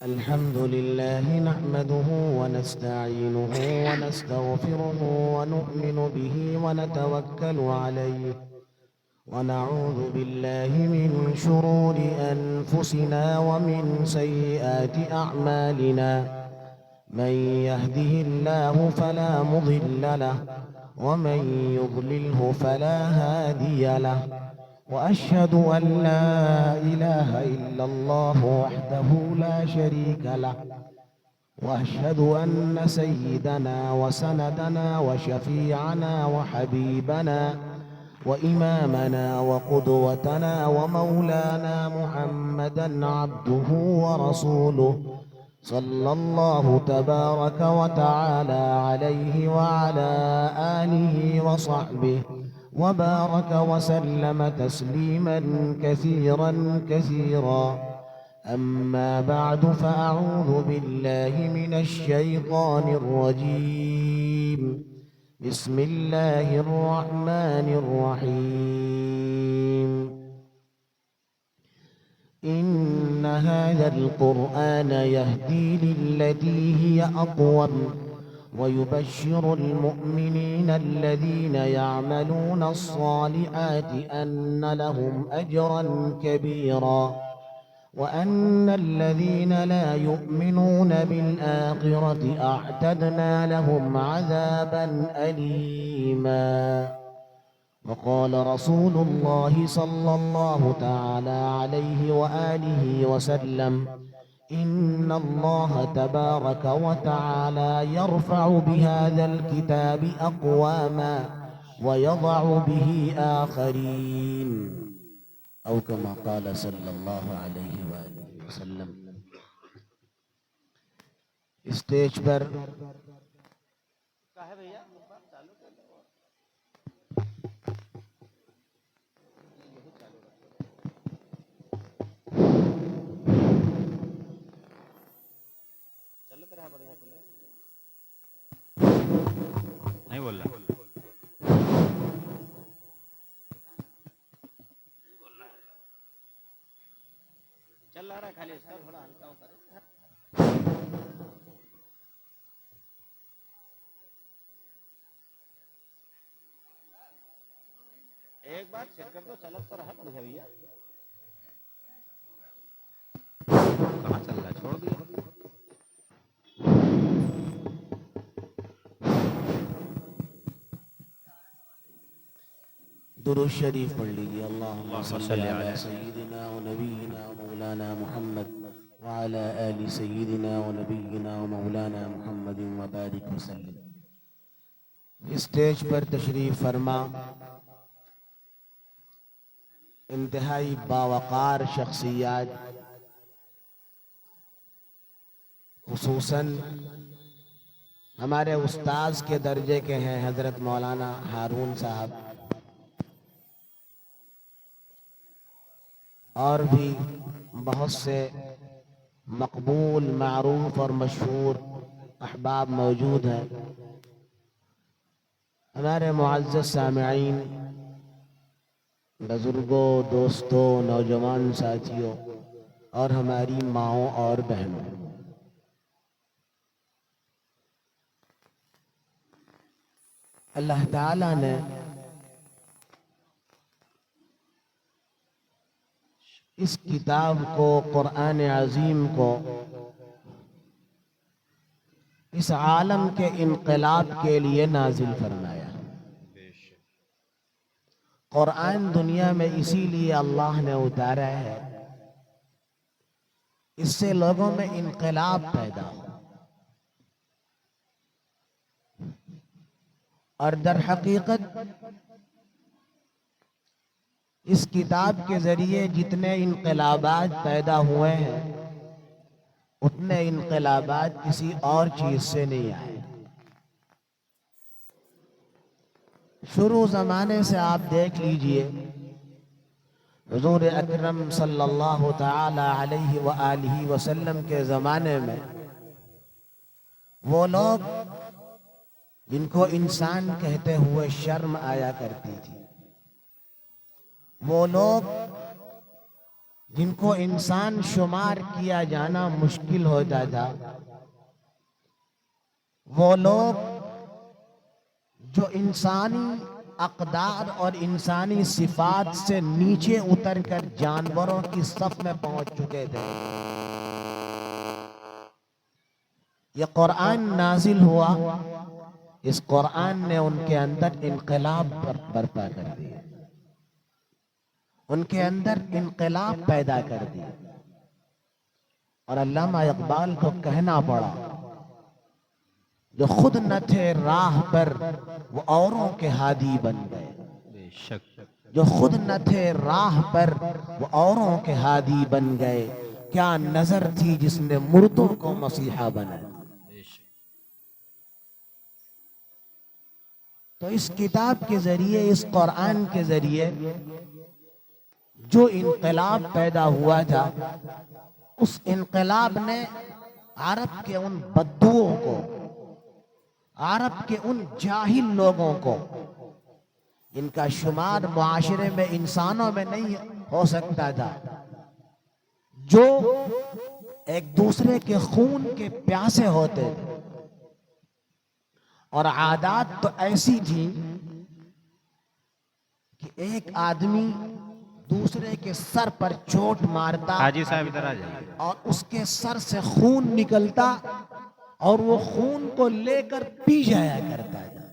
الحمد لله نحمده ونستعينه ونستغفره ونؤمن به ونتوكل عليه ونعوذ بالله من شرور أنفسنا ومن سيئات أعمالنا من يهده الله فلا مضل له ومن يضلله فلا هادي له وأشهد أن لا إله إلا الله وحده لا شريك له وأشهد أن سيدنا وسندنا وشفيعنا وحبيبنا وإمامنا وقدوتنا ومولانا محمدا عبده ورسوله صلى الله تبارك وتعالى عليه وعلى آله وصحبه وبارك وسلم تسليما كثيرا كثيرا. أما بعد فأعوذ بالله من الشيطان الرجيم. بسم الله الرحمن الرحيم. إن هذا القرآن يهدي للتي هي أقوم ويبشر المؤمنين الذين يعملون الصالحات أن لهم أجرا كبيرا وأن الذين لا يؤمنون بالآخرة أعتدنا لهم عذابا أليما. وقال رسول الله صلى الله تعالى عليه وآله وسلم: إن الله تبارك وتعالى يرفع بهذا الكتاب أقواما ويضع به آخرين، أو كما قال صلى الله عليه وآله وسلم. اسٹیج پر نہیں بول رہا چل رہا ہے خالی اس کا تھوڑا ہلکا ہوتا ہے. ایک بار چیک کر تو چلت تو رہا پڑے بھیا. کہاں چل رہا ہے چھوڑ دیا. درود شریف پڑھ لیجیے. اللہم صلی علی سیدنا و نبینا و مولانا محمد وعلی آل سیدنا و نبینا و مولانا محمد و بارک وسلم. اسٹیج پر تشریف فرما انتہائی باوقار شخصیات، خصوصاً ہمارے استاذ کے درجے کے ہیں حضرت مولانا ہارون صاحب، اور بھی بہت سے مقبول، معروف اور مشہور احباب موجود ہیں. ہمارے معزز سامعین، بزرگوں، دوستوں، نوجوان ساتھیوں اور ہماری ماؤں اور بہنوں، اللہ تعالیٰ نے اس کتاب کو، قرآن عظیم کو، اس عالم کے انقلاب کے لیے نازل فرمایا. قرآن دنیا میں اسی لیے اللہ نے اتارا ہے اس سے لوگوں میں انقلاب پیدا ہو، اور در حقیقت اس کتاب کے ذریعے جتنے انقلابات پیدا ہوئے ہیں اتنے انقلابات کسی اور چیز سے نہیں آئے. شروع زمانے سے آپ دیکھ لیجئے، حضور اکرم صلی اللہ تعالی علیہ وآلہ وسلم کے زمانے میں وہ لوگ جن کو انسان کہتے ہوئے شرم آیا کرتی تھی، وہ لوگ جن کو انسان شمار کیا جانا مشکل ہوتا تھا، وہ لوگ جو انسانی اقدار اور انسانی صفات سے نیچے اتر کر جانوروں کی صف میں پہنچ چکے تھے، یہ قرآن نازل ہوا، اس قرآن نے ان کے اندر انقلاب برپا کر دیا، ان کے اندر انقلاب پیدا کر دیا۔ اور علامہ اقبال کو کہنا پڑا، جو خود نہ تھے راہ پر وہ اوروں کے ہادی بن گئے، بے شک جو خود نہ تھے راہ پر وہ اوروں کے ہادی بن گئے، کیا نظر تھی جس نے مردوں کو مسیحا بنایا۔ بے شک تو اس کتاب کے ذریعے، اس قرآن کے ذریعے جو انقلاب پیدا ہوا تھا، اس انقلاب نے عرب کے ان بدوؤں کو، عرب کے ان جاہل لوگوں کو، جن کا شمار معاشرے میں انسانوں میں نہیں ہو سکتا تھا، جو ایک دوسرے کے خون کے پیاسے ہوتے تھے، اور عادات تو ایسی تھی کہ ایک آدمی دوسرے کے سر پر چوٹ مارتا حاجی صاحب ادھر آ جائیں۔ اور اس کے سر سے خون نکلتا اور وہ خون کو لے کر پی جایا کرتا تھا۔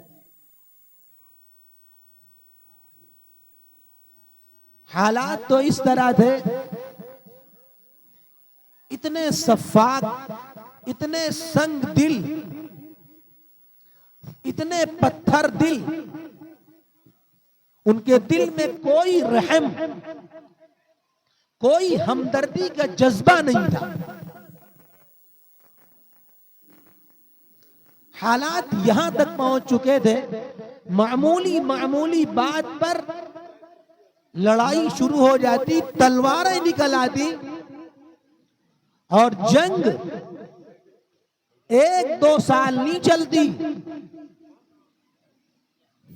حالات تو اس طرح تھے، اتنے سفاک، اتنے سنگ دل، اتنے پتھر دل، ان کے دل میں کوئی رحم، کوئی ہمدردی کا جذبہ نہیں تھا۔ حالات یہاں تک پہنچ چکے تھے، معمولی بات پر لڑائی شروع ہو جاتی، تلواریں نکل آتی، اور جنگ 1-2 سال نہیں چلتی،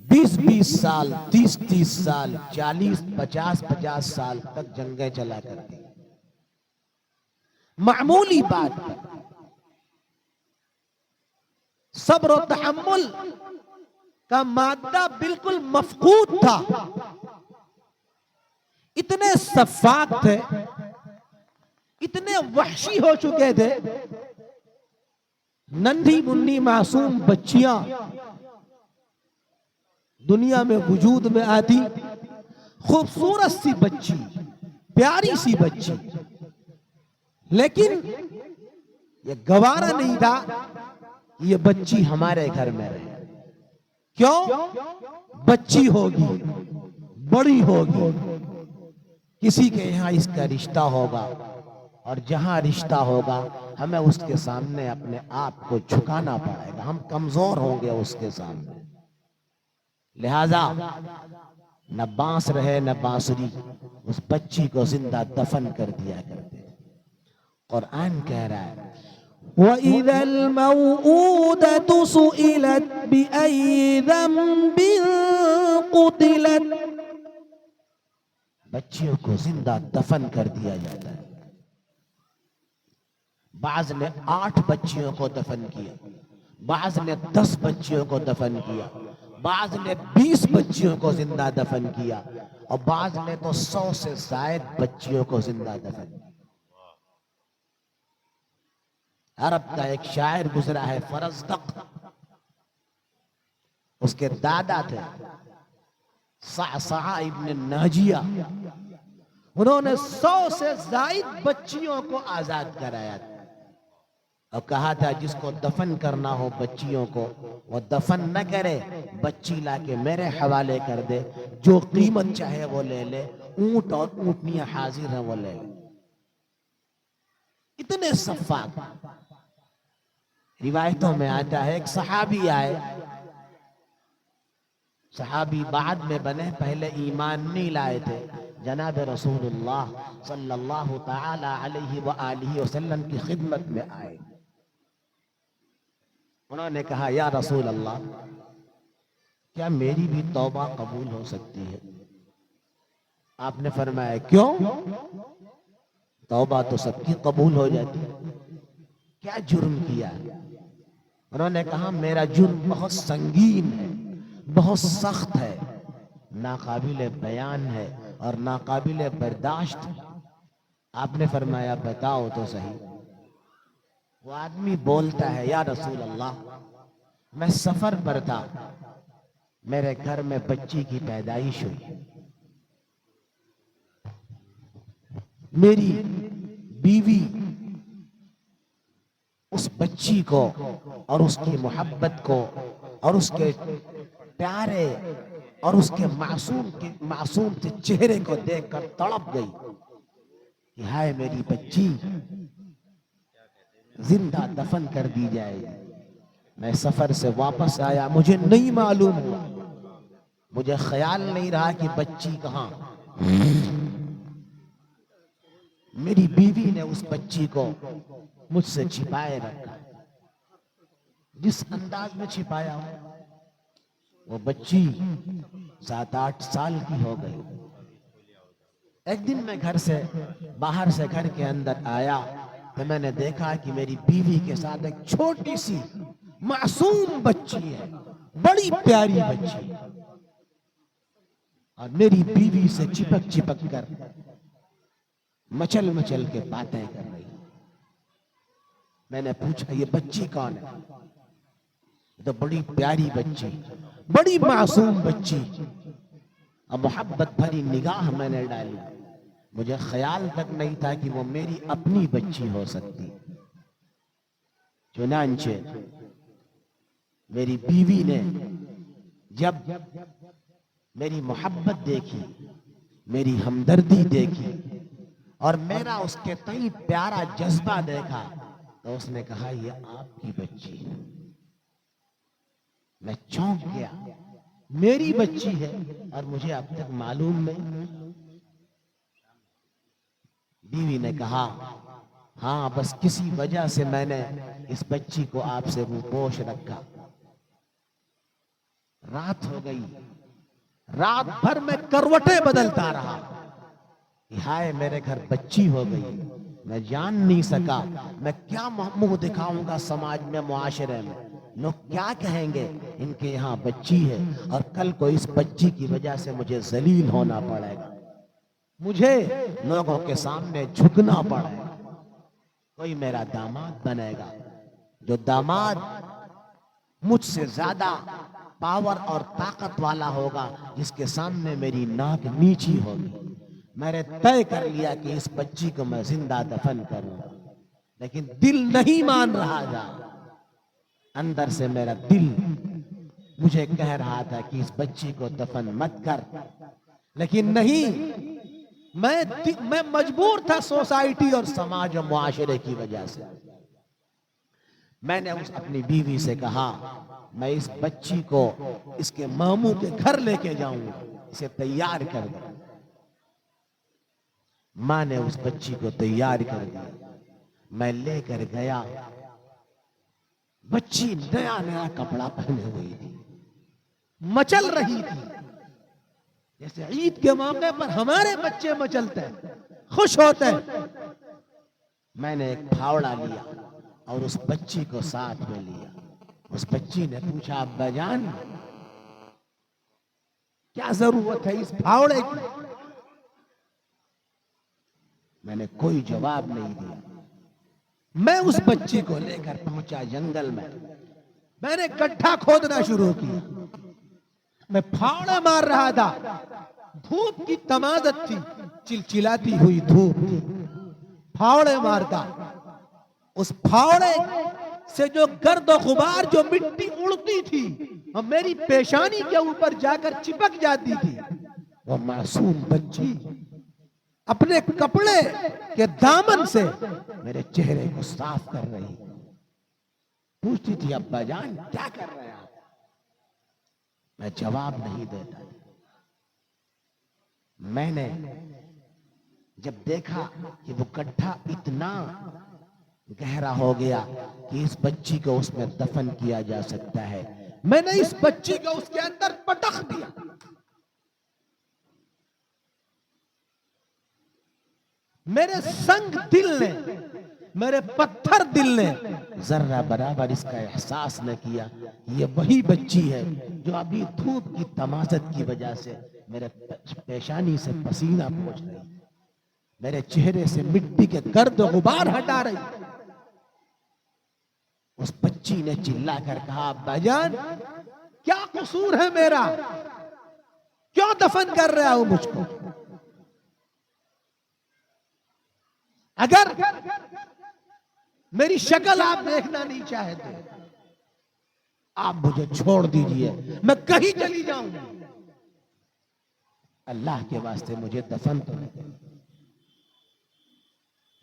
20 سال، 30 سال، 40-50 سال تک جنگیں چلا کرتی، معمولی بات پر۔ صبر و تحمل کا مادہ بالکل مفقود تھا، اتنے سفاک تھے، اتنے وحشی ہو چکے تھے۔ ننھی منھی معصوم بچیاں دنیا میں وجود میں آتی، خوبصورت سی بچی، پیاری سی بچی، لیکن یہ گوارا نہیں تھا یہ بچی ہمارے گھر میں رہے۔ کیوں؟ بچی ہوگی، بڑی ہوگی، کسی کے یہاں اس کا رشتہ ہوگا، اور جہاں رشتہ ہوگا ہمیں اس کے سامنے اپنے آپ کو جھکانا پڑے گا، ہم کمزور ہوں گے اس کے سامنے، لہذا نہ بانس رہے نہ بانسری، اس بچی کو زندہ دفن کر دیا کرتے۔ قرآن کہہ رہا ہے وَإِذَا الْمَوْءُودَةُ سُئِلَتْ بِأَيِّ ذَنبٍ قُتِلَتْ، بچیوں کو زندہ دفن کر دیا جاتا ہے۔ بعض نے 8 بچیوں کو دفن کیا، بعض نے 10 بچیوں کو دفن کیا، بعض نے 20 بچیوں کو زندہ دفن کیا، اور بعض نے تو 100 سے زائد بچیوں کو زندہ دفن کیا۔ عرب کا ایک شاعر گزرا ہے فرزدق، اس کے دادا تھے صعصع ابن ناجیہ، انہوں نے 100 سے زائد بچیوں کو آزاد کرایا تھا، اور کہا تھا جس کو دفن کرنا ہو بچیوں کو وہ دفن نہ کرے، بچی لا کے میرے حوالے کر دے، جو قیمت چاہے وہ لے لے، اونٹ اور اونٹنیاں حاضر ہیں وہ لے لے۔ اتنے سفاک۔ روایتوں میں آتا ہے ایک صحابی آئے، صحابی بعد میں بنے، پہلے ایمان نہیں لائے تھے، جناب رسول اللہ صلی اللہ تعالی علیہ وآلہ وسلم کی خدمت میں آئے۔ انہوں نے کہا یا رسول اللہ، کیا میری بھی توبہ قبول ہو سکتی ہے؟ آپ نے فرمایا کیوں؟ توبہ تو سب کی قبول ہو جاتی ہے، کیا جرم کیا؟ انہوں نے کہا میرا جرم بہت سنگین ہے، بہت سخت ہے، ناقابل بیان ہے اور ناقابل برداشت ہے۔ آپ نے فرمایا بتاؤ تو صحیح۔ وہ آدمی بولتا ہے یا رسول اللہ، میں سفر پر تھا، میرے گھر میں بچی کی پیدائش ہوئی، میری بیوی اس بچی کو اور اس کی محبت کو اور اس کے پیارے اور اس کے معصوم سے چہرے کو دیکھ کر تڑپ گئی کہ ہائے میری بچی زندہ دفن کر دی جائے گی۔ میں سفر سے واپس آیا، مجھے نہیں معلوم ہوا، مجھے خیال نہیں رہا کہ بچی کہاں۔ میری بیوی نے اس بچی کو مجھ سے چھپائے رکھا، جس انداز میں چھپایا ہو، وہ بچی 7-8 سال کی ہو گئی۔ ایک دن میں باہر سے گھر کے اندر آیا تو میں نے دیکھا کہ میری بیوی کے ساتھ ایک چھوٹی سی معصوم بچی ہے، بڑی پیاری بچی، اور میری بیوی سے چپک چپک کر مچل مچل کے باتیں کر رہی۔ میں نے پوچھا یہ بچی کون ہے؟ تو بڑی پیاری بچی، بڑی معصوم بچی، اور محبت بھری نگاہ میں نے ڈالی، مجھے خیال تک نہیں تھا کہ وہ میری اپنی بچی ہو سکتی۔ چنانچہ میری بیوی نے جب میری محبت دیکھی، میری ہمدردی دیکھی اور میرا اس کے تئیں پیارا جذبہ دیکھا تو اس نے کہا یہ آپ کی بچی ہے۔ میں چونک گیا، میری بچی ہے اور مجھے اب تک معلوم نہیں۔ بیوی نے کہا ہاں بس کسی وجہ سے میں نے اس بچی کو آپ سے روپوش رکھا۔ رات ہو گئی، رات بھر میں کروٹیں بدلتا رہا کہ ہائے میرے گھر بچی ہو گئی۔ میں جان نہیں سکا میں کیا منہ دکھاؤں گا سماج میں، معاشرے میں، لوگ کیا کہیں گے ان کے یہاں بچی ہے، اور کل کو اس بچی کی وجہ سے مجھے ذلیل ہونا پڑے گا، مجھے لوگوں کے سامنے جھکنا پڑے گا، کوئی میرا داماد بنے گا، جو داماد مجھ سے زیادہ پاور اور طاقت والا ہوگا، جس کے سامنے میری ناک نیچی ہوگی۔ میں نے طے کر لیا کہ اس بچی کو میں زندہ دفن کروں، لیکن دل نہیں مان رہا تھا، اندر سے میرا دل مجھے کہہ رہا تھا کہ اس بچی کو دفن مت کر، لیکن نہیں، میں مجبور تھا سوسائٹی اور سماج و معاشرے کی وجہ سے۔ میں نے اپنی بیوی سے کہا میں اس بچی کو اس کے ماموں کے گھر لے کے جاؤں، اسے تیار کر دو۔ ماں نے اس بچی کو تیار کر دیا، میں لے کر گیا، بچی نیا نیا کپڑا پہنے ہوئی تھی، مچل رہی تھی جیسے عید کے موقع پر ہمارے بچے مچلتے ہیں، خوش ہوتے ہیں۔ میں نے ایک پھاوڑا لیا اور اس بچی کو ساتھ میں لیا۔ اس بچی نے پوچھا ابا جان کیا ضرورت ہے اس پھاوڑے کی؟ میں نے کوئی جواب نہیں دیا۔ میں اس بچی کو لے کر پہنچا جنگل میں، میں نے گڈھا کھودنا شروع کیا، میں پھاوڑے مار رہا تھا، دھوپ کی تمازت تھی، چلچلاتی ہوئی دھوپ تھی، پھاوڑے مارتا، اس پھاوڑے سے جو گرد و غبار، جو مٹی اڑتی تھی اور میری پیشانی کے اوپر جا کر چپک جاتی تھی، وہ معصوم بچی اپنے کپڑے کے دامن سے میرے چہرے کو صاف کر رہی، پوچھتی تھی ابا جان کیا کر رہے ہیں آپ؟ میں جواب نہیں دیتا۔ میں نے جب دیکھا کہ وہ گڈھا اتنا گہرا ہو گیا کہ اس بچی کو اس میں دفن کیا جا سکتا ہے، میں نے اس بچی کو اس کے اندر پٹخ دیا۔ میرے سنگ دل نے، میرے پتھر دل نے ذرہ برابر اس کا احساس نہ کیا یہ وہی بچی ہے جو ابھی دھوپ کی تماست کی وجہ سے میرے پیشانی سے پسینہ پوچھ رہی، میرے چہرے سے مٹی کے گرد و غبار ہٹا رہی۔ اس بچی نے چلا کر کہا ابا جان کیا قصور ہے میرا، کیوں دفن کر رہا ہوں مجھ کو؟ اگر میری شکل آپ دیکھنا نہیں چاہتے آپ مجھے چھوڑ دیجئے، میں کہیں چلی جاؤں، اللہ کے واسطے مجھے دفن تو نہیں کریں۔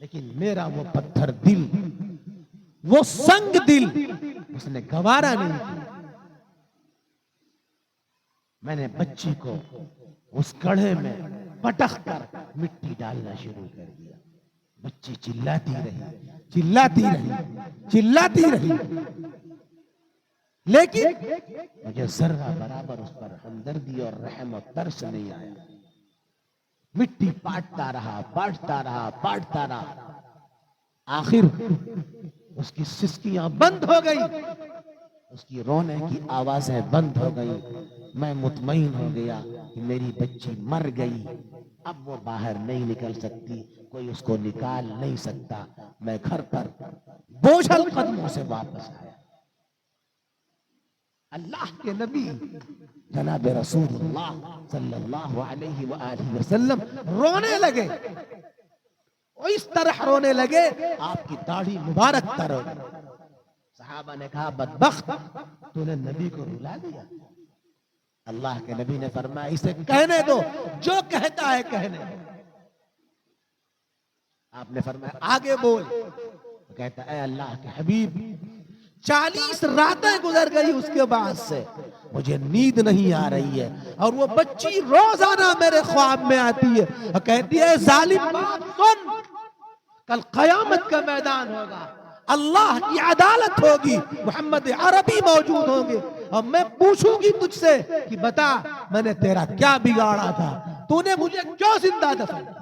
لیکن میرا وہ پتھر دل، وہ سنگ دل اس نے گوارا نہیں کیا۔ میں نے بچی کو اس کڑھے میں پٹخ کر مٹی ڈالنا شروع کر دیا۔ بچی چلاتی رہی، چلاتی رہی، چلاتی رہی، لیکن مجھے ذرہ برابر اس پر ہمدردی اور رحم و ترس نہیں آیا۔ مٹی پاٹتا رہا، پاٹتا رہا، پاٹتا رہا، آخر اس کی سسکیاں بند ہو گئی، اس کی رونے کی آوازیں بند ہو گئی۔ میں مطمئن ہو گیا کہ میری بچی مر گئی، اب وہ باہر نہیں نکل سکتی، کوئی اس کو نکال نہیں سکتا۔ میں گھر پر بوجھل قدموں سے واپس آیا۔ اللہ کے نبی جناب رسول اللہ صلی اللہ علیہ وآلہ وسلم رونے لگے، اس طرح رونے لگے آپ کی داڑھی مبارک تر ہو گئی۔ صحابہ نے کہا بدبخت تو نے نبی کو رلا دیا۔ اللہ کے نبی نے فرمایا اسے کہنے دو، جو کہتا ہے کہنے دو۔ آپ نے فرمایا آگے بول۔ کہتا اے اللہ کے حبیب 40 راتیں گزر گئی اس کے بعد سے مجھے نیند نہیں آ رہی ہے، اور وہ بچی روزانہ میرے خواب میں آتی ہے اور کہتی ہے ظالم بات سن، کل قیامت کا میدان ہوگا، اللہ کی عدالت ہوگی، محمد عربی موجود ہوں گے، اور میں پوچھوں گی تجھ سے کہ بتا میں نے تیرا کیا بگاڑا تھا، تو نے مجھے کیوں زندہ دفن کیا؟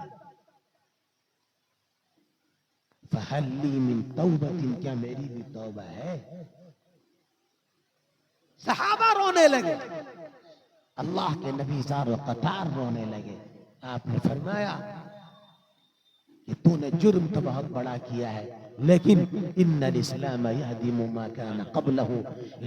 فَهَلْ لِي مِن تَوْبَةٍ، کیا میری بھی توبہ ہے؟ صحابہ رونے لگے، اللہ کے نبی زار و قطار رونے لگے۔ آپ نے فرمایا کہ تو نے جرم تو بہت بڑا کیا ہے، لیکن ان الاسلام یہدم ما کان قبلہ،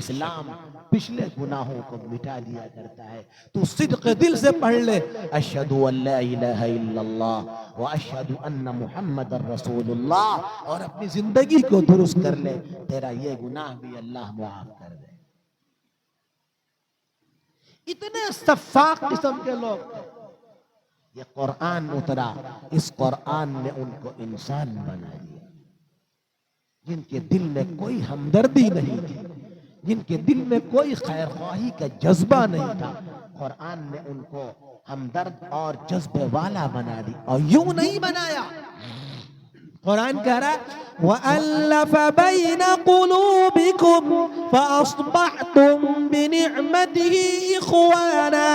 اسلام پچھلے گناہوں کو مٹا دیا کرتا ہے۔ تو صدق دل سے پڑھ لے اشہد ان لا الہ الا اللہ واشہد ان محمد رسول اللہ، اور اپنی زندگی کو درست کر لے، تیرا یہ گناہ بھی اللہ معاف کر دے۔ اتنے صفاق قسم کے لوگ، یہ قرآن اترا، اس قرآن نے ان کو انسان بنا دیا، جن کے دل میں کوئی ہمدردی نہیں تھی، جن کے دل میں کوئی خیر خواہی کا جذبہ نہیں تھا، قرآن نے ان کو ہمدرد اور جذبے والا بنا دی۔ اور یوں نہیں بنایا، قرآن کہہ رہا ہے وَأَلَّفَ بَيْنَ قُلُوبِكُمْ فَأَصْبَحْتُمْ بِنِعْمَتِهِ إِخْوَانًا،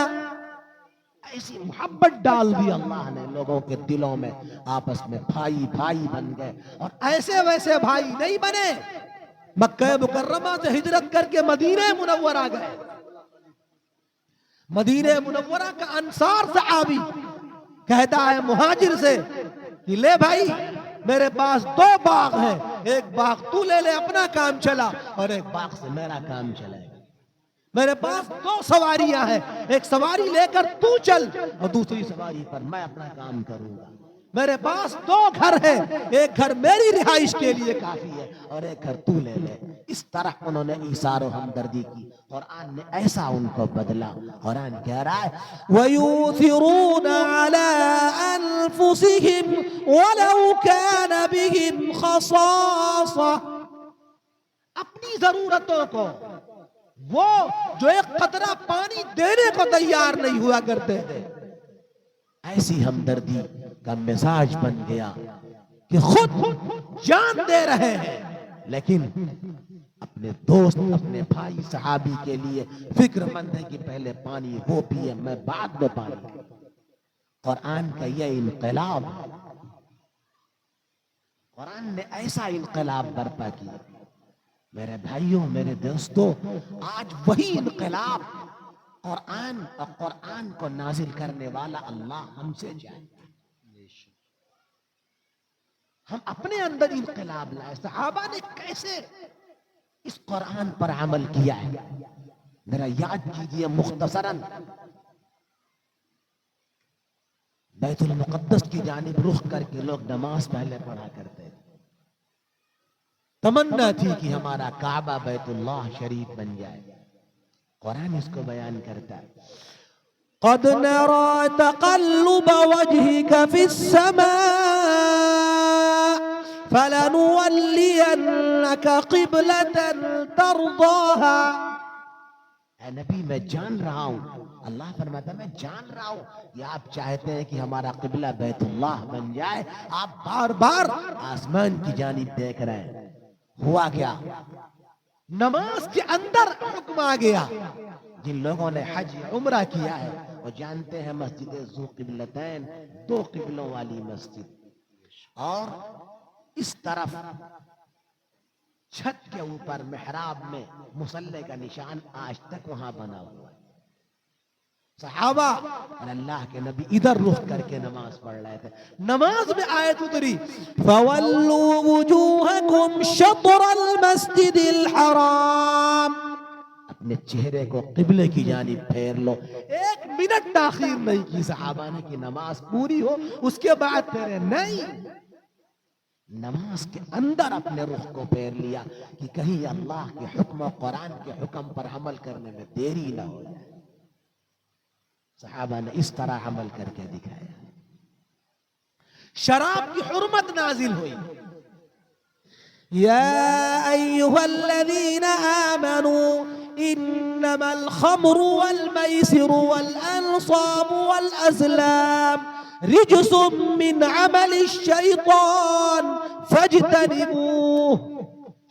ایسی محبت ڈال دی اللہ نے لوگوں کے دلوں میں، آپس میں بھائی بھائی بن گئے، اور ایسے ویسے بھائی نہیں بنے۔ مکہ مکرمہ سے ہجرت کر کے مدینہ منورہ گئے، مدینہ منورہ کا انصار صحابی کہتا ہے مہاجر سے کہ لے بھائی میرے پاس 2 باغ ہیں، ایک باغ تو لے لے اپنا کام چلا، اور ایک باغ سے میرا کام چلے گا۔ میرے پاس 2 سواریاں ہیں، ایک سواری لے کر تو چل اور دوسری سواری پر میں اپنا کام کروں گا۔ میرے پاس 2 گھر ہیں، ایک گھر میری رہائش کے لیے کافی ہے اور ایک گھر تو لے لے۔ اس طرح انہوں نے ایثار و ہمدردی کی، قرآن نے ایسا ان کو بدلا۔ قرآن کہہ رہا ہے وَيُؤْثِرُونَ عَلَىٰ أَنفُسِهِمْ وَلَوْ كَانَ بِهِمْ خَصَاصَةٌ، اپنی ضرورتوں کو وہ جو ایک قطرہ پانی دینے کو تیار نہیں ہوا کرتے تھے، ایسی ہمدردی کا مزاج بن گیا کہ خود جان دے رہے ہیں، لیکن اپنے دوست اپنے بھائی صحابی کے لیے فکر مند ہے کہ پہلے پانی وہ پیے میں بعد میں پانی۔ قرآن کا یہ انقلاب قرآن نے ایسا انقلاب برپا کیا. میرے بھائیوں، میرے دوستوں، آج وہی انقلاب قرآن اور قرآن کو نازل کرنے والا اللہ ہم سے چاہتا ہے. بے شک. ہم اپنے اندر انقلاب لائے. صحابہ نے کیسے اس قرآن پر عمل کیا ہے ذرا یاد کیجئے مختصراً. بیت المقدس کی جانب رخ کر کے لوگ نماز پہلے پڑھا کرتے تھے. تمنا تھی کہ ہمارا کعبہ بیت اللہ شریف بن جائے. قرآن اس کو بیان کرتا ہے. قد نرى تقلب وجهك في السماء فلنولينك قبلة ترضاها. اے نبی میں جان رہا ہوں، اللہ فرماتا ہے میں جان رہا ہوں کہ آپ چاہتے ہیں کہ ہمارا قبلہ بیت اللہ بن جائے. آپ بار بار آسمان کی جانب دیکھ رہے ہیں. ہوا کیا؟ نماز کے اندر حکم آ گیا. جن لوگوں نے حج عمرہ کیا ہے وہ جانتے ہیں مسجد ذو قبلتین، دو قبلوں والی مسجد. اور اس طرف چھت کے اوپر محراب میں مصلی کا نشان آج تک وہاں بنا ہوا ہے. صحابہ اور اللہ کے نبی ادھر رخ کر کے نماز پڑھ رہے تھے. نماز میں آیت اتری فَوَلُّوا وُجُوهَكُمْ شَطْرَ الْمَسْجِدِ الْحَرَامِ. اپنے چہرے کو قبلے کی جانب پھیر لو. ایک منٹ تاخیر نہیں کی صحابہ نے کہ نماز پوری ہو اس کے بعد پھیرے. نہیں، نماز کے اندر اپنے رخ کو پھیر لیا کہ کہیں اللہ کے حکم و قرآن کے حکم پر عمل کرنے میں دیری نہ ہو جائے. صحابہ نے اس طرح عمل کر کے دکھایا. شراب کی حرمت نازل ہوئی. یا ایھا الذین آمنوا انما الخمر والمیسر والانصاب والازلام رجس من عمل الشیطان فاجتنبوہ.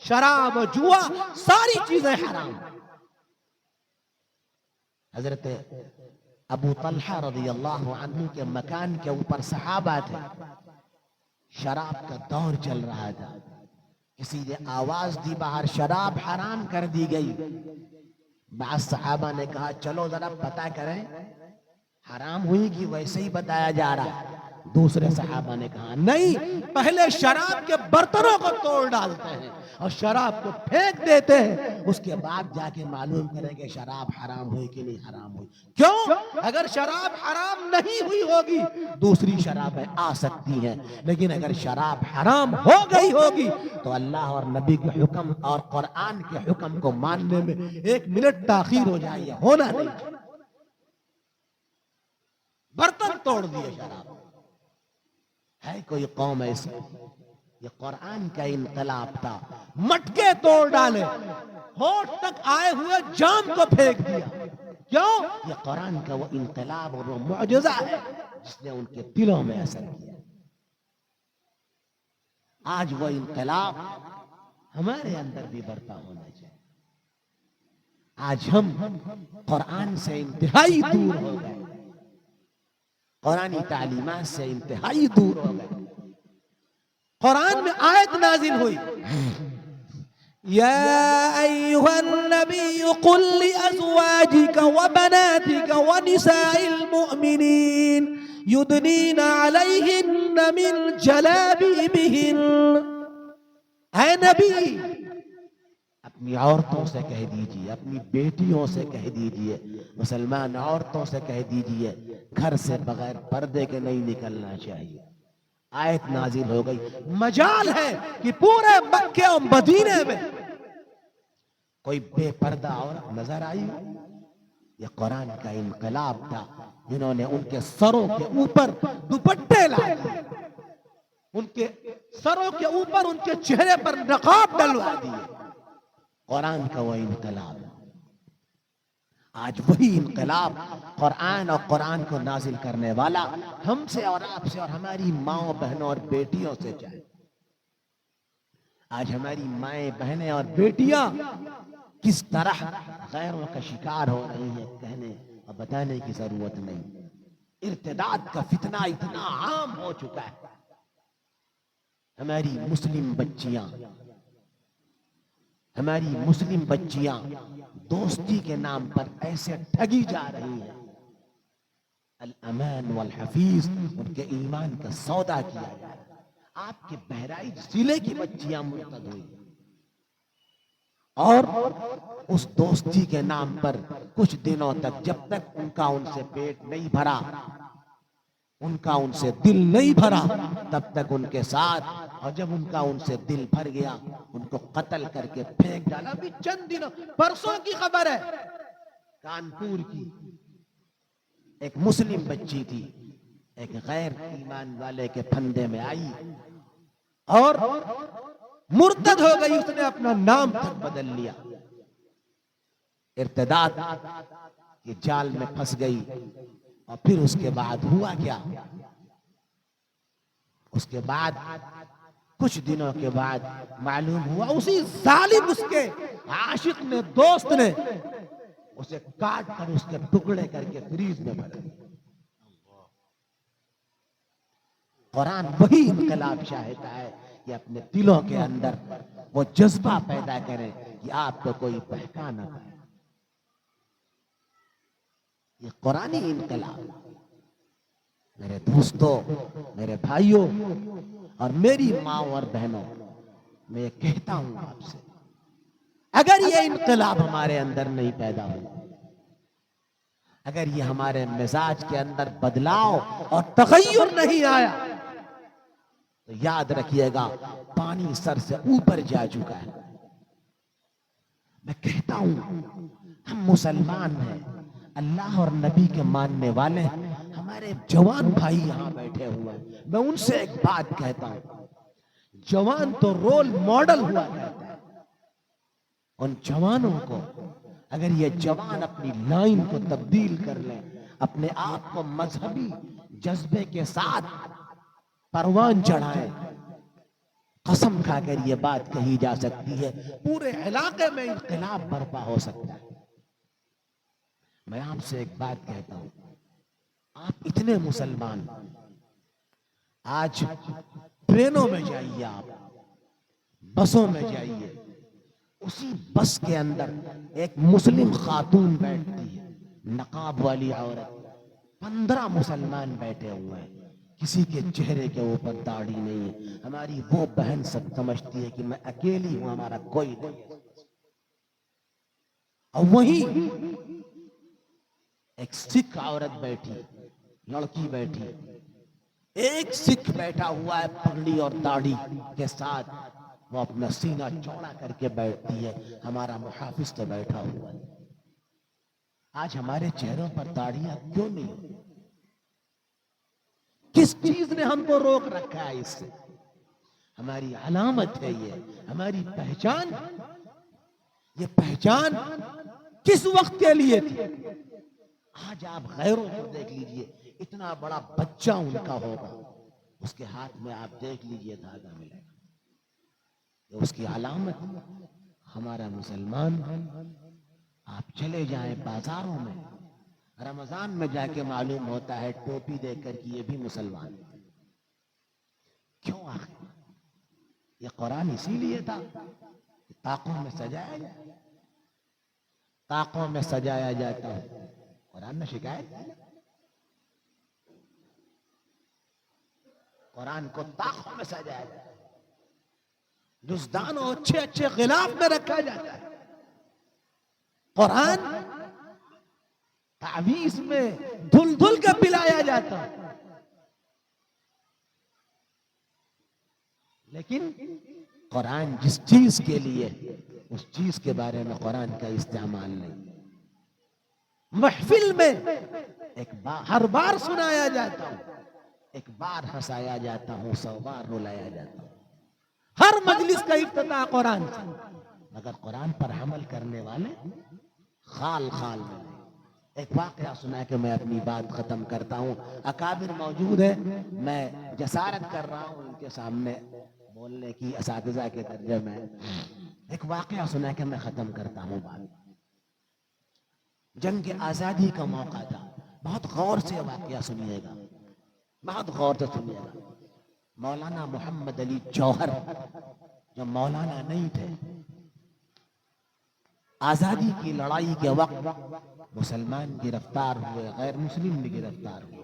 شراب جوا ساری چیزیں حرام. حضرت ابو طلحہ رضی اللہ عنہ کے مکان کے اوپر صحابہ تھے. شراب کا دور چل رہا تھا. کسی نے آواز دی باہر شراب حرام کر دی گئی. بعض صحابہ نے کہا چلو ذرا پتہ کریں حرام ہوئی کہ ویسے ہی بتایا جا رہا ہے. دوسرے صحابہ نے کہا نہیں، پہلے شراب کے برتنوں کو توڑ ڈالتے ہیں اور شراب کو پھینک دیتے ہیں، اس کے بعد جا کے معلوم کریں کہ شراب حرام ہوئی کہ نہیں حرام ہوئی. کیوں؟ اگر شراب حرام نہیں ہوئی ہوگی دوسری شرابیں آ سکتی ہیں، لیکن اگر شراب حرام ہو گئی ہوگی تو اللہ اور نبی کے حکم اور قرآن کے حکم کو ماننے میں ایک منٹ تاخیر ہو جائے. ہونا نہیں. برتن توڑ دیے. شراب ہے کوئی قوم ایسی؟ یہ قرآن کا انقلاب تھا. مٹکے توڑ ڈالے، ہوٹ تک آئے ہوئے جام کو پھینک دیا. کیوں؟ یہ قرآن کا وہ انقلاب اور وہ معجزہ ہے جس نے ان کے دلوں میں اثر کیا. آج وہ انقلاب ہمارے اندر بھی برپا ہونا چاہیے. آج ہم قرآن سے انتہائی دور ہو گئے، قرآنی تعلیمات سے انتہائی دور ہو گئے. قرآن میں آیت نازل ہوئی یا ایھا النبی قل لأزواجک وبناتک ونساء المؤمنین یدنین علیہن من جلابیبہن. اے نبی اپنی عورتوں سے کہہ دیجئے، اپنی بیٹیوں سے کہہ دیجئے، مسلمان عورتوں سے کہہ دیجئے گھر سے بغیر پردے کے نہیں نکلنا چاہیے. آیت نازل ہو گئی. مجال ہے کہ پورے مکے اور مدینے میں کوئی بے پردہ عورت نظر آئی. یہ قرآن کا انقلاب تھا. جنہوں نے ان کے سروں کے اوپر دوپٹے لائے، ان کے سروں کے اوپر ان کے چہرے پر نقاب ڈلوا دیے. قرآن کا وہ انقلاب. آج وہی انقلاب قرآن اور قرآن کو نازل کرنے والا ہم سے اور آپ سے اور ہماری ماؤں بہنوں اور بیٹیوں سے چاہے. آج ہماری مائیں بہنیں اور بیٹیاں کس طرح غیروں کا شکار ہو رہی ہیں کہنے اور بتانے کی ضرورت نہیں. ارتداد کا فتنہ اتنا عام ہو چکا ہے. ہماری مسلم بچیاں دوستی کے نام پر ایسے ٹھگی جا رہی ہیں، الامان والحفیظ، ان کے ایمان کا سودا کیا جا رہا ہے۔ آپ کے بہرائچ ضلع کی بچیاں مرتد ہوئی اور اس دوستی کے نام پر کچھ دنوں تک، جب تک ان کا ان سے پیٹ نہیں بھرا، ان کا ان سے دل نہیں بھرا، تب تک ان کے ساتھ، اور جب ان کا ان سے دل بھر گیا ان کو قتل کر کے پھینک ڈالا۔ ابھی چند دنوں، پرسوں کی خبر ہے، کانپور کی ایک مسلم بچی تھی، ایک غیر ایمان والے کے پھندے میں آئی اور مرتد ہو گئی، اس نے اپنا نام تک بدل لیا، ارتداد کے جال میں پھنس گئی۔ اور پھر اس کے بعد ہوا کیا؟ اس کے بعد کچھ دنوں کے بعد معلوم ہوا اسی ظالم، اس کے عاشق نے، دوست نے اسے کاٹ کر اس کے ٹکڑے کر کے فریز میں بھر دیا۔ قرآن وہی انقلاب چاہتا ہے کہ اپنے دلوں کے اندر وہ جذبہ پیدا کرے کہ آپ کو کوئی بہکا نہ پائے۔ یہ قرآنی انقلاب۔ میرے دوستوں، میرے بھائیوں اور میری ماں اور بہنوں، میں یہ کہتا ہوں آپ سے، اگر یہ انقلاب ہمارے اندر نہیں پیدا ہوا، اگر یہ ہمارے مزاج کے اندر بدلاؤ اور تغیر نہیں آیا، تو یاد رکھیے گا پانی سر سے اوپر جا چکا ہے۔ میں کہتا ہوں ہم مسلمان ہیں، اللہ اور نبی کے ماننے والے ہیں، ہمارے جوان بھائی یہاں بیٹھے ہوئے ہیں، میں ان سے ایک بات کہتا ہوں، جوان تو رول ماڈل ہوا کرتا ہے۔ ان جوانوں کو، اگر یہ جوان اپنی لائن کو تبدیل کر لیں، اپنے آپ کو مذہبی جذبے کے ساتھ پروان چڑھائیں، قسم کھا کر یہ بات کہی جا سکتی ہے پورے علاقے میں انقلاب برپا ہو سکتا ہے۔ میں آپ سے ایک بات کہتا ہوں، آپ اتنے مسلمان، آج ٹرینوں میں جائیے، آپ بسوں میں جائیے، اسی بس کے اندر ایک مسلم خاتون بیٹھتی ہے، نقاب والی عورت، 15 مسلمان بیٹھے ہوئے ہیں، کسی کے چہرے کے اوپر داڑھی نہیں ہے۔ ہماری وہ بہن سب سمجھتی ہے کہ میں اکیلی ہوں، ہمارا کوئی نہیں ہے۔ اور وہیں ایک سکھ عورت بیٹھی، لڑکی بیٹھی، ایک سکھ بیٹھا ہوا ہے پگڑی اور داڑھی کے ساتھ، وہ اپنا سینہ چوڑا کر کے بیٹھتی ہے، ہمارا محافظ تو بیٹھا ہوا ہے۔ آج ہمارے چہروں پر داڑھیاں کیوں نہیں؟ کس چیز نے ہم کو روک رکھا ہے اس سے؟ ہماری علامت ہے یہ، ہماری پہچان۔ یہ پہچان کس وقت کے لیے تھی؟ آج آپ غیروں کو دیکھ لیجئے، اتنا بڑا بچہ ان کا ہوگا، اس کے ہاتھ میں آپ دیکھ لیجئے دھاگا ملے گا، یہ اس کی علامت۔ ہمارا مسلمان، آپ چلے جائیں بازاروں میں، رمضان میں جا کے معلوم ہوتا ہے ٹوپی دیکھ کر کہ یہ بھی مسلمان ہے۔ کیوں آخر؟ یہ قرآن اسی لیے تھا کہ طاقوں میں سجایا جائے، طاقوں میں سجایا جاتا ہے۔ قرآن نے شکایت کی، قرآن کو طاقوں میں سجایا جاتا ہے، جزدان اور اچھے اچھے غلاف میں رکھا جاتا ہے۔ قرآن تعویذ میں دھل دھل کے پلایا جاتا ہے، لیکن قرآن جس چیز کے لیے، اس چیز کے بارے میں قرآن کا استعمال نہیں۔ محفل میں ہر بار سنایا جاتا ہوں، ایک بار ہنسایا جاتا ہوں، 100 بار رلایا جاتا ہوں۔ ہر مجلس کا افتتاح قرآن سے، مگر قرآن پر عمل کرنے والے خال خال میں نہیں۔ ایک واقعہ سنا کہ میں اپنی بات ختم کرتا ہوں، اکابر موجود ہے، میں جسارت کر رہا ہوں ان کے سامنے بولنے کی، اساتذہ کے درجے میں۔ ایک واقعہ سنا کہ میں ختم کرتا ہوں بات۔ جنگ آزادی کا موقع تھا، بہت غور سے واقعہ سنیے گا، بہت غور سے سنیے گا۔ مولانا محمد علی جوہر جو مولانا نہیں تھے، آزادی کی لڑائی کے وقت مسلمان گرفتار ہوئے، غیر مسلم بھی گرفتار ہوئے۔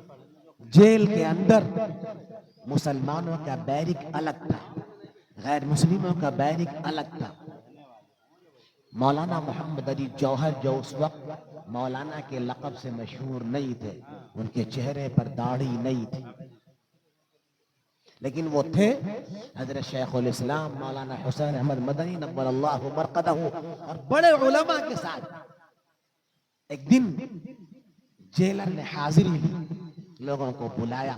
جیل کے اندر مسلمانوں کا بیرک الگ تھا، غیر مسلموں کا بیرک الگ تھا۔ مولانا محمد علی جوہر جو اس وقت مولانا کے لقب سے مشہور نہیں تھے، ان کے چہرے پر داڑھی نہیں تھی، لیکن وہ تھے حضرت شیخ الاسلام مولانا حسین احمد مدنی نور اللہ مرقدہ اور بڑے علماء کے ساتھ۔ ایک دن جیلر نے حاضری لی، لوگوں کو بلایا،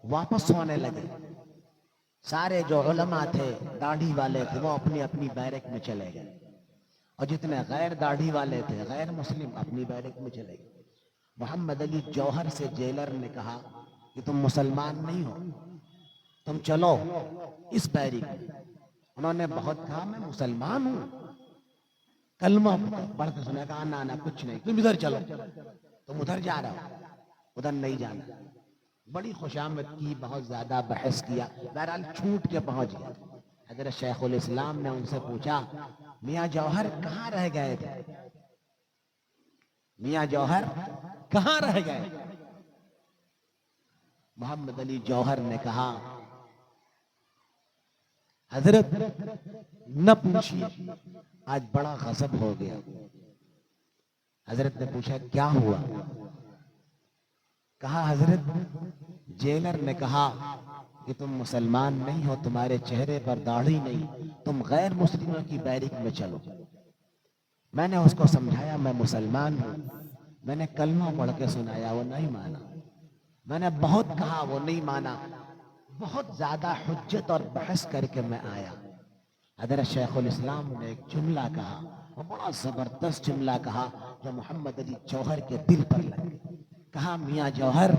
واپس ہونے لگے۔ سارے جو علماء تھے، داڑھی والے تھے، وہ اپنی اپنی بیرک میں چلے گئے، اور جتنے غیر داڑھی والے تھے، غیر مسلم، اپنی بیرک میں چلے گئے۔ محمد علی جوہر سے جیلر نے کہا کہ تم مسلمان نہیں ہو، تم چلو اس بیرک میں۔ انہوں نے بہت کہا میں مسلمان ہوں، کلمہ پڑھ کے سنا، کہا نا کچھ نہیں، تم ادھر چلو، تم ادھر جا رہا ہو، ادھر نہیں جانا۔ بڑی خوشامد کی، بہت زیادہ بحث کیا، بہرحال چھوٹ کے پہنچ گیا۔ حضرت شیخ الاسلام نے ان سے پوچھا میاں جوہر کہاں رہ گئے تھے؟ میاں جوہر کہاں رہ گئے؟ محمد علی جوہر نے کہا حضرت نہ پوچھیے، آج بڑا غضب ہو گیا۔ حضرت نے پوچھا کیا ہوا؟ کہا حضرت جیلر نے کہا کہ تم مسلمان نہیں ہو، تمہارے چہرے پر داڑھی نہیں، تم غیر مسلموں کی بیرک میں چلو۔ میں نے اس کو سمجھایا میں مسلمان ہوں، میں نے کلمہ پڑھ کے سنایا، وہ نہیں مانا۔ میں نے بہت کہا، وہ نہیں مانا۔ بہت زیادہ حجت اور بحث کر کے میں آیا۔ حضرت شیخ الاسلام نے ایک جملہ کہا، وہ بڑا زبردست جملہ کہا جو محمد علی جوہر کے دل پر لگ گیا۔ کہا میاں جوہر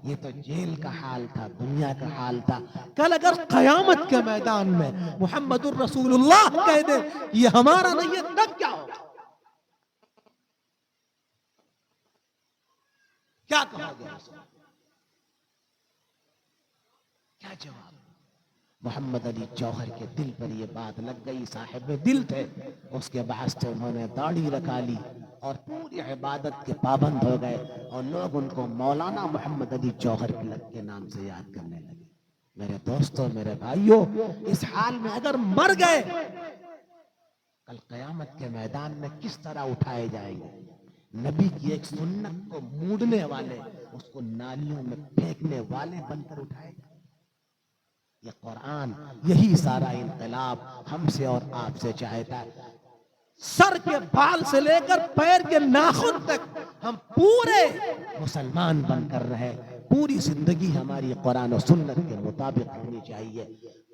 یہ تو جیل کا حال تھا، دنیا کا حال تھا، کل اگر قیامت کے میدان میں محمد الرسول اللہ کہہ دے یہ ہمارا نہیں ہے، تب کیا ہوگا؟ کیا کہا گیا؟ کیا جواب؟ محمد علی جوہر کے دل پر یہ بات لگ گئی، صاحب دل تھے، اس کے بعد سے انہوں نے داڑھی رکھا لی اور پوری عبادت کے پابند ہو گئے، اور لوگ ان کو مولانا محمد علی جوہر کے نام سے یاد کرنے لگے۔ میرے دوستوں، میرے بھائیوں، اس حال میں اگر مر گئے، کل قیامت کے میدان میں کس طرح اٹھائے جائیں گے؟ نبی کی ایک سنت کو موڑنے والے، اس کو نالیوں میں پھینکنے والے بن کر اٹھائے جائیں۔ یہ قرآن یہی سارا انقلاب ہم سے اور آپ سے چاہتا ہے۔ سر کے بال سے لے کر پیر کے ناخن تک ہم پورے مسلمان بن کر رہے، پوری زندگی ہماری قرآن و سنت کے مطابق ہونی چاہیے،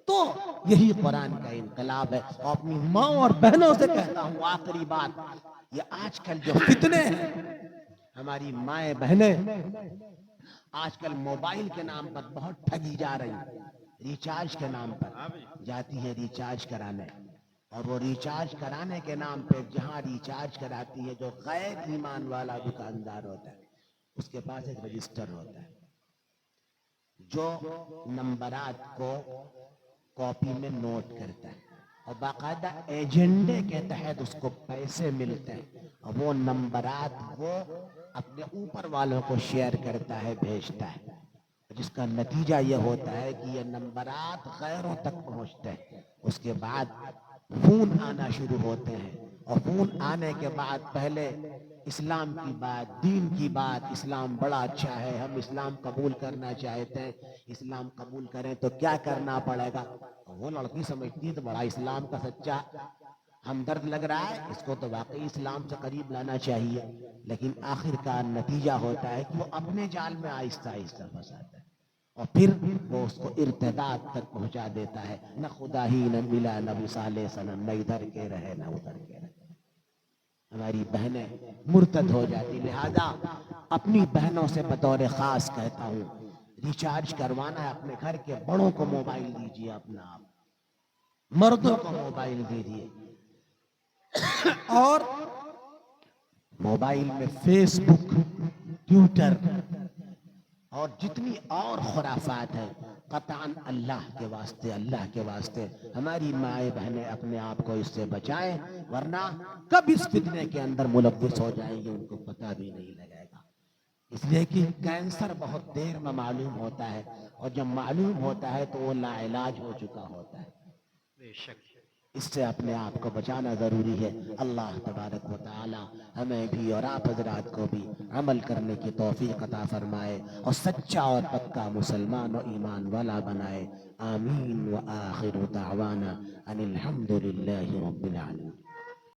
تو یہی قرآن کا انقلاب ہے۔ اور اپنی ماں اور بہنوں سے کہتا ہوں آخری بات، یہ آج کل جو فتنے ہیں، ہماری مائیں بہنیں آج کل موبائل کے نام پر بہت ٹھگی جا رہی ہیں، ریچارج کے نام پر جاتی ہے ریچارج کرانے، اور وہ ریچارج کرانے کے نام پہ جہاں ریچارج کراتی ہے، جو غیر ایمان والا دکاندار ہوتا ہے اس کے پاس ایک رجسٹر ہوتا ہے جو نمبرات کو کاپی میں نوٹ کرتا ہے، اور باقاعدہ ایجنڈے کے تحت اس کو پیسے ملتے ہیں، اور وہ نمبرات وہ اپنے اوپر والوں کو شیئر کرتا ہے، بھیجتا ہے، جس کا نتیجہ یہ ہوتا ہے کہ یہ نمبرات غیروں تک پہنچتے ہیں۔ اس کے بعد فون آنا شروع ہوتے ہیں، اور فون آنے کے بعد پہلے اسلام کی بات، دین کی بات، اسلام بڑا اچھا ہے، ہم اسلام قبول کرنا چاہتے ہیں، اسلام قبول کریں تو کیا کرنا پڑے گا؟ وہ لڑکی سمجھتی ہے تو بڑا اسلام کا سچا ہمدرد لگ رہا ہے، اس کو تو واقعی اسلام سے قریب لانا چاہیے، لیکن آخر کا نتیجہ ہوتا ہے کہ وہ اپنے جال میں آہستہ آہستہ پھنساتا ہے، اور پھر وہ اس کو ارتداد تک پہنچا دیتا ہے۔ نہ خدا ہی نہ ملا نبی صلی اللہ علیہ وسلم، نہ ادھر کے رہے نہ ادھر کے رہے، ہماری بہنیں مرتد ہو جاتی۔ لہذا اپنی بہنوں سے بطور خاص کہتا ہوں، ریچارج کروانا ہے اپنے گھر کے بڑوں کو موبائل دیجیے، اپنا آپ مردوں کو موبائل دیجیے، اور موبائل میں فیس بک، ٹویٹر اور جتنی اور خرافات ہیں قطعاً اللہ کے واسطے ہماری مائیں بہنیں اپنے آپ کو اس سے بچائیں، ورنہ کب اس فتنے کے اندر ملوث ہو جائیں گے ان کو پتہ بھی نہیں لگے گا۔ اس لیے کہ کینسر بہت دیر میں معلوم ہوتا ہے، اور جب معلوم ہوتا ہے تو وہ لا علاج ہو چکا ہوتا ہے۔ بے شک اس سے اپنے آپ کو بچانا ضروری ہے۔ اللہ تبارک و تعالی ہمیں بھی اور آپ حضرات کو بھی عمل کرنے کی توفیق عطا فرمائے اور سچا اور پکا مسلمان و ایمان والا بنائے۔ آمین۔ وآخر دعوانا ان الحمد للہ رب العالمین۔